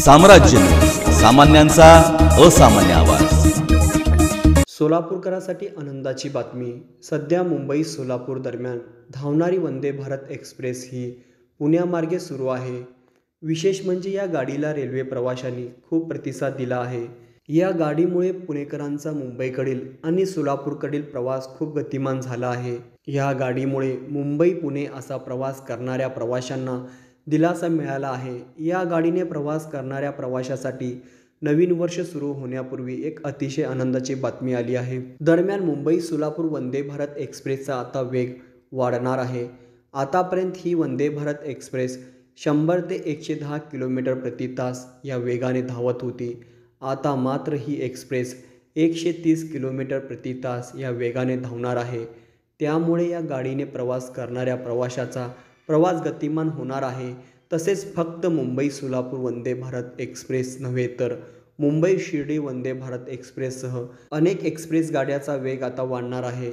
साम्राज्य न्यूज, सामान्यांचा असामान्य आवाज। सोलापूरकरांसाठी आनंदाची बातमी। सध्या मुंबई सोलापूर दरम्यान धावणारी वंदे भारत एक्सप्रेस ही पुण्यामार्गे सुरू आहे। विशेष म्हणजे या गाडीला रेल्वे प्रवाशांनी खूप प्रतिसाद दिला आहे। या गाडीमुळे पुणेकरांचा मुंबईकडील आणि सोलापूरकडील प्रवास खूप गतिमान झाला आहे। या गाडीमुळे मुंबई पुणे असा प्रवास करणाऱ्या प्रवाशांना दिलासा मिळाला आहे। या गाडीने प्रवास करणाऱ्या प्रवाशासाठी नवीन वर्ष सुरू होण्यापूर्वी एक अतिशय आनंदाची बातमी आली आहे। दरम्यान मुंबई सोलापूर वंदे भारत एक्सप्रेसचा आता वेग वाढणार आहे। आतापर्यंत ही वंदे भारत एक्सप्रेस 100 ते 110 किलोमीटर प्रति तास या वेगाने धावत होती। आता मात्र ही एक्सप्रेस 130 किलोमीटर प्रति तास या वेगाने धावणार आहे। त्यामुळे या गाडीने प्रवास करणाऱ्या प्रवाशाचा प्रवास गतिमान होणार आहे। तसेच फक्त मुंबई सोलापूर वंदे भारत एक्सप्रेस नव्हे तर मुंबई शिर्डी वंदे भारत एक्सप्रेससह अनेक एक्सप्रेस गाड्याचा वेग आता वाढणार आहे।